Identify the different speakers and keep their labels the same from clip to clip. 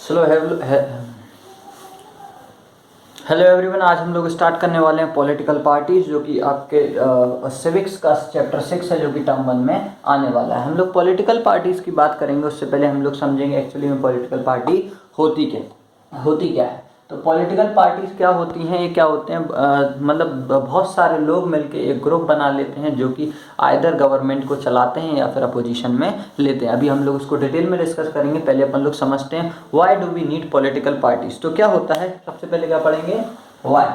Speaker 1: Slow hello everyone, आज हम लोग स्टार्ट करने वाले हैं पॉलिटिकल पार्टीज, जो कि आपके सिविक्स का चैप्टर 6 है, जो कि टर्म 1 में आने वाला है। हम लोग पॉलिटिकल पार्टीज की बात करेंगे, उससे पहले हम लोग समझेंगे एक्चुअली में पॉलिटिकल पार्टी होती क्या है। तो पॉलिटिकल पार्टीज क्या होती हैं, ये क्या होते हैं, मतलब बहुत सारे लोग मिलके एक ग्रुप बना लेते हैं जो कि आइदर गवर्नमेंट को चलाते हैं या फिर अपोजिशन में लेते हैं। अभी हम लोग उसको डिटेल में डिस्कस करेंगे। पहले अपन लोग समझते हैं why do we need political parties. तो क्या होता है, सबसे पहले क्या पढ़ेंगे, व्हाई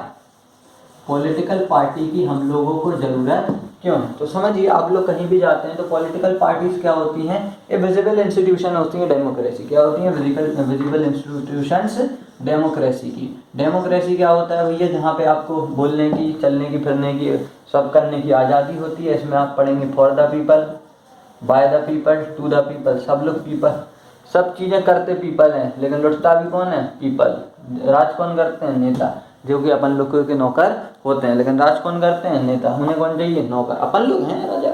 Speaker 1: पॉलिटिकल पार्टी की हम लोगों को जरूरत क्यों है। तो समझिए, आप लोग कहीं भी जाते हैं तो पॉलिटिकल पार्टीज क्या होती हैं, ये विजिबल इंस्टीट्यूशन होती है डेमोक्रेसी। क्या होती है, विजिबल इंस्टीट्यूशंस डेमोक्रेसी की। डेमोक्रेसी क्या होता है भैया, जहाँ पे आपको बोलने की, चलने की, फिरने की, सब करने की आज़ादी होती है। इसमें आप पढ़ेंगे for the people, by the people, to the people. सब लोग पीपल, सब चीज़ें करते पीपल हैं, लेकिन लुटता भी कौन है, पीपल। राज कौन करते हैं, नेता, जो कि अपन लोगों के नौकर होते हैं। लेकिन राज कौन करते हैं, नेता। उन्हें कौन चाहिए, नौकर। अपन लोग हैं राजा,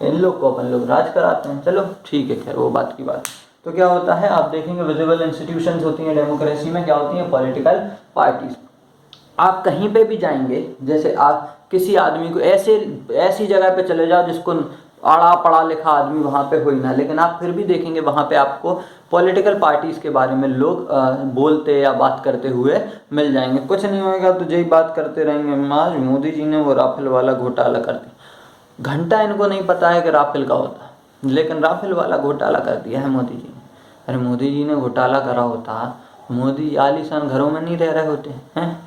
Speaker 1: इन लोग को अपन लोग राज कराते हैं। चलो ठीक है, खैर वो बात की बात। तो क्या होता है, आप देखेंगे विजिबल इंस्टीट्यूशंस होती हैं डेमोक्रेसी में। क्या होती हैं, पॉलिटिकल पार्टीज। आप कहीं पे भी जाएंगे, जैसे आप किसी आदमी को ऐसी जगह पे चले जाओ जिसको आड़ा पढ़ा लिखा आदमी वहाँ पे हो ही ना, लेकिन आप फिर भी देखेंगे वहाँ पे आपको पॉलिटिकल पार्टीज के बारे में लोग बोलते या बात करते हुए मिल जाएंगे। कुछ नहीं होएगा तो यही बात करते रहेंगे, आज मोदी जी ने वो राफेल वाला घोटाला कर दिया। घंटा इनको नहीं पता है कि राफेल का होता है, लेकिन राफेल वाला घोटाला कर दिया है मोदी जी ने। अरे मोदी जी ने घोटाला करा होता, मोदी आलीशान घरों में नहीं रह रहे होते हैं,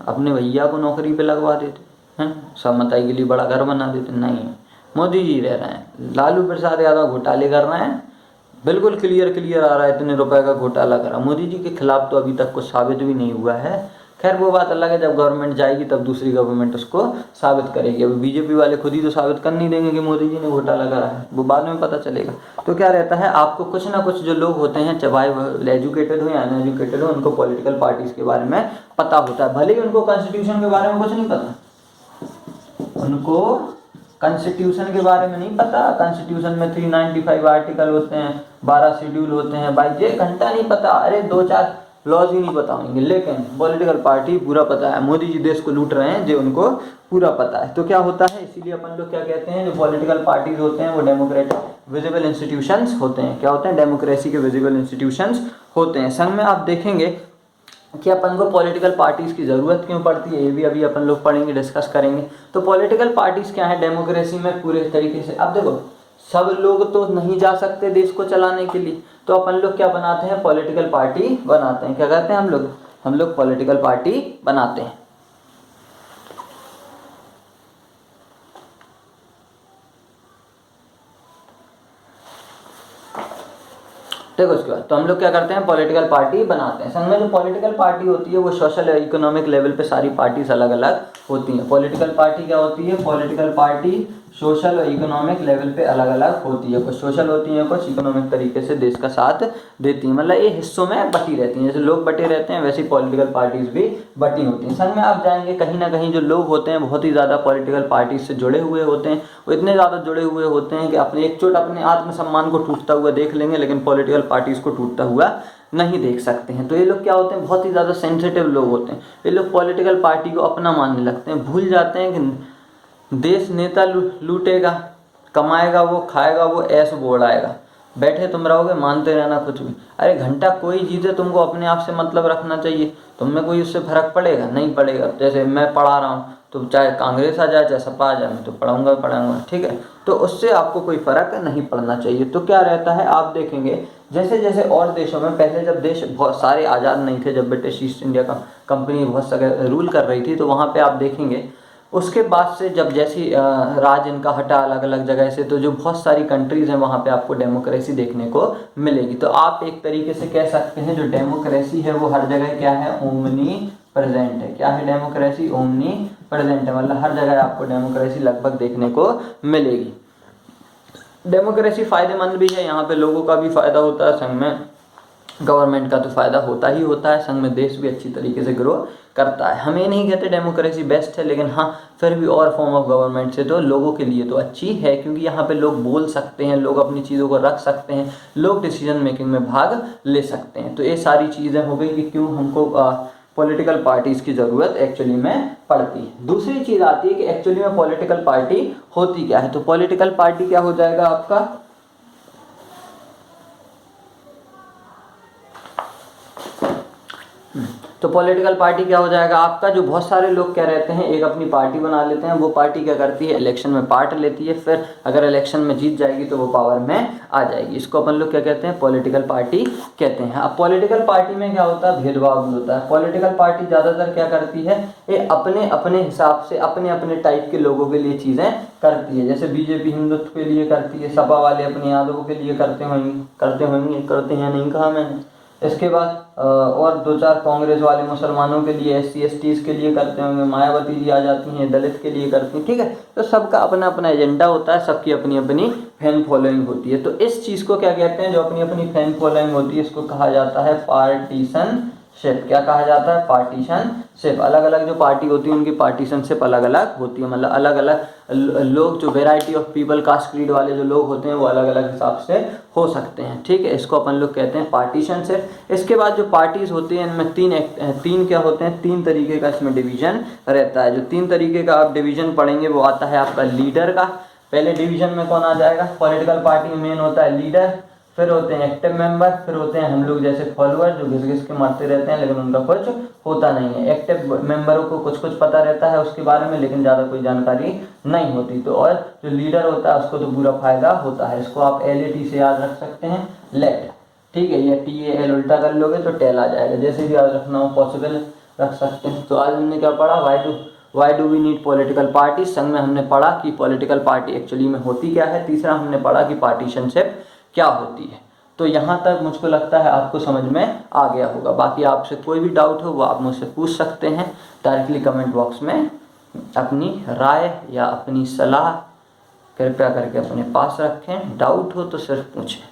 Speaker 1: अपने भैया को नौकरी पे लगवा देते हैं, सब मताई के लिए बड़ा घर बना देते। नहीं, मोदी जी रह रहे हैं। लालू प्रसाद यादव घोटाले कर रहे हैं, बिल्कुल क्लियर आ रहा है, इतने रुपए का घोटाला करा। मोदी जी के खिलाफ तो अभी तक कुछ साबित भी नहीं हुआ है। खैर वो बात अलग है, जब गवर्नमेंट जाएगी तब दूसरी गवर्नमेंट उसको साबित करेगी। अभी बीजेपी वाले खुद ही तो साबित कर नहीं देंगे कि मोदी जी ने घोटाला करा है, वो बाद में पता चलेगा। तो क्या रहता है, आपको कुछ ना कुछ जो लोग होते हैं, चाहे वो एजुकेटेड हो या अनएजुकेटेड हो, उनको पॉलिटिकल पार्टीज के बारे में पता होता है। भले ही उनको कॉन्स्टिट्यूशन के बारे में कुछ नहीं पता, उनको कॉन्स्टिट्यूशन के बारे में नहीं पता। कॉन्स्टिट्यूशन में 395 आर्टिकल होते हैं, 12 शेड्यूल होते हैं। भाई ये घंटा नहीं पता, अरे 2-4 लॉज ही नहीं पता होंगे, लेकिन पॉलिटिकल पार्टी पूरा पता है। मोदी जी देश को लूट रहे हैं, जो उनको पूरा पता है। तो क्या होता है, इसीलिए अपन लोग क्या कहते हैं, जो पॉलिटिकल पार्टीज होते हैं वो डेमोक्रेटिक विजिबल इंस्टीट्यूशंस होते हैं। क्या होते हैं, डेमोक्रेसी के विजिबल इंस्टीट्यूशंस होते हैं। संग में आप देखेंगे कि अपन को पॉलिटिकल पार्टीज की ज़रूरत क्यों पड़ती है, ये भी अभी अपन लोग पढ़ेंगे, डिस्कस करेंगे। तो पॉलिटिकल पार्टीज क्या है डेमोक्रेसी में पूरे तरीके से। अब देखो, सब लोग तो नहीं जा सकते देश को चलाने के लिए, तो अपन लोग क्या बनाते हैं, पॉलिटिकल पार्टी बनाते हैं। क्या कहते हैं हम लोग पॉलिटिकल पार्टी बनाते हैं। देखो इसके बाद तो हम लोग क्या करते हैं, पॉलिटिकल पार्टी बनाते हैं। संग में जो पॉलिटिकल पार्टी होती है वो सोशल और इकोनॉमिक लेवल पे सारी पार्टीज अलग अलग होती हैं। पॉलिटिकल पार्टी क्या होती है, पॉलिटिकल पार्टी सोशल और इकोनॉमिक लेवल पे अलग अलग होती है। कुछ सोशल होती हैं, कुछ इकोनॉमिक तरीके से देश का साथ देती हैं। मतलब ये हिस्सों में बटी रहती हैं, जैसे लोग बटे रहते हैं वैसे ही पॉलिटिकल पार्टीज भी बटी होती हैं। संग में आप जाएंगे कहीं ना कहीं जो लोग होते हैं बहुत ही ज़्यादा पॉलिटिकल पार्टीज से जुड़े हुए होते हैं। वो इतने ज़्यादा जुड़े हुए होते हैं कि अपने एक चोट अपने आत्मसम्मान को टूटता हुआ देख लेंगे, लेकिन पॉलिटिकल पार्टीज को टूटता हुआ नहीं देख सकते हैं। तो ये लोग क्या होते हैं, बहुत ही ज़्यादा सेंसिटिव लोग होते हैं। ये लोग पॉलिटिकल पार्टी को अपना मानने लगते हैं, भूल जाते हैं कि देश नेता लूटेगा, कमाएगा वो, खाएगा वो, ऐश वो उड़ाएगा, बैठे तुम रहोगे मानते रहना कुछ भी। अरे घंटा कोई जीते तुमको अपने आप से मतलब रखना चाहिए, तुम में कोई उससे फर्क पड़ेगा, नहीं पड़ेगा। जैसे मैं पढ़ा रहा हूँ, तो चाहे कांग्रेस आ जाए चाहे सपा आ जाए, मैं तो पढ़ाऊँगा, ठीक है। तो उससे आपको कोई फर्क नहीं पड़ना चाहिए। तो क्या रहता है, आप देखेंगे जैसे जैसे और देशों में, पहले जब देश बहुत सारे आज़ाद नहीं थे, जब ब्रिटिश ईस्ट इंडिया कंपनी बहुत सारे रूल कर रही थी, तो वहाँ पे आप देखेंगे उसके बाद से जब जैसी राज इनका हटा अलग अलग जगह से, तो जो बहुत सारी कंट्रीज़ हैं वहाँ पे आपको डेमोक्रेसी देखने को मिलेगी। तो आप एक तरीके से कह सकते हैं जो डेमोक्रेसी है वो हर जगह क्या है, ओमनी प्रेजेंट है। क्या है, डेमोक्रेसी ओमनी प्रेजेंट है, मतलब हर जगह आपको डेमोक्रेसी लगभग देखने को मिलेगी। डेमोक्रेसी फ़ायदेमंद भी है, यहाँ पे लोगों का भी फ़ायदा होता है, संग में गवर्नमेंट का तो फ़ायदा होता ही होता है, संग में देश भी अच्छी तरीके से ग्रो करता है। हम ये नहीं कहते डेमोक्रेसी बेस्ट है, लेकिन हाँ फिर भी और फॉर्म ऑफ गवर्नमेंट से तो लोगों के लिए तो अच्छी है, क्योंकि यहाँ पे लोग बोल सकते हैं, लोग अपनी चीज़ों को रख सकते हैं, लोग डिसीजन मेकिंग में भाग ले सकते हैं। तो ये सारी चीज़ें हो गई कि क्यों हमको पॉलिटिकल पार्टीज़ की ज़रूरत एक्चुअली में पड़ती है। दूसरी चीज़ आती है कि एक्चुअली में पॉलिटिकल पार्टी होती क्या है। तो पॉलिटिकल पार्टी क्या हो जाएगा आपका, तो पॉलिटिकल पार्टी क्या हो जाएगा आपका, जो बहुत सारे लोग क्या रहते हैं, एक अपनी पार्टी बना लेते हैं, वो पार्टी क्या करती है, इलेक्शन में पार्ट लेती है, फिर अगर इलेक्शन में जीत जाएगी तो वो पावर में आ जाएगी। इसको अपन लोग क्या कहते हैं, पॉलिटिकल पार्टी कहते हैं। अब पॉलिटिकल पार्टी में क्या होता है, भेदभाव भी होता है। पॉलिटिकल पार्टी ज़्यादातर क्या करती है, ये अपने अपने हिसाब से अपने अपने टाइप के लोगों के लिए चीज़ें करती है। जैसे बीजेपी हिंदुत्व के लिए करती है, सपा वाले अपने यादवों के लिए करते हैं नहीं कहा मैंने। इसके बाद और दो चार कांग्रेस वाले मुसलमानों के लिए, SC STs के लिए करते होंगे, मायावती जी आ जाती हैं दलित के लिए करती हैं, ठीक है। तो सबका अपना अपना एजेंडा होता है, सबकी अपनी अपनी फैन फॉलोइंग होती है। तो इस चीज़ को क्या कहते हैं, जो अपनी अपनी फैन फॉलोइंग होती है, इसको कहा जाता है पार्टीशनशिप। क्या कहा जाता है, पार्टीशनशिप। अलग अलग जो पार्टी होती है उनकी पार्टीशनशिप अलग अलग होती है, मतलब अलग अलग लोग, जो variety of people, caste creed वाले जो लोग होते हैं वो अलग अलग हिसाब से हो सकते हैं, ठीक है। इसको अपन लोग कहते हैं पार्टीशनशिप। इसके बाद जो पार्टीज होती हैं इनमें तीन क्या होते हैं, तीन तरीके का इसमें डिवीजन रहता है। जो तीन तरीके का आप डिवीजन पढ़ेंगे वो आता है आपका लीडर का। पहले डिवीजन में कौन आ जाएगा, पॉलिटिकल पार्टी में मेन होता है लीडर, फिर होते हैं एक्टिव मेंबर, फिर होते हैं हम लोग जैसे फॉलोअर जो घिस घिस के मारते रहते हैं लेकिन उनका कुछ होता नहीं है। एक्टिव मेंबरों को कुछ कुछ पता रहता है उसके बारे में, लेकिन ज़्यादा कोई जानकारी नहीं होती। तो और जो लीडर होता है उसको तो पूरा फायदा होता है। इसको आप LAT से याद रख सकते हैं, लेट, ठीक है। या TAL उल्टा कर लोगे तो टेल आ जाएगा, जैसे भी याद रखना हो पॉसिबल रख सकते हैं। तो आज हमने क्या पढ़ा, why do we need political party. संग में हमने पढ़ा कि पॉलिटिकल पार्टी एक्चुअली में होती क्या है। तीसरा हमने पढ़ा कि पार्टीशनशिप क्या होती है। तो यहाँ तक मुझको लगता है आपको समझ में आ गया होगा। बाकी आपसे कोई भी डाउट हो वो आप मुझसे पूछ सकते हैं डायरेक्टली कमेंट बॉक्स में। अपनी राय या अपनी सलाह कृपया करके अपने पास रखें, डाउट हो तो सिर्फ पूछें।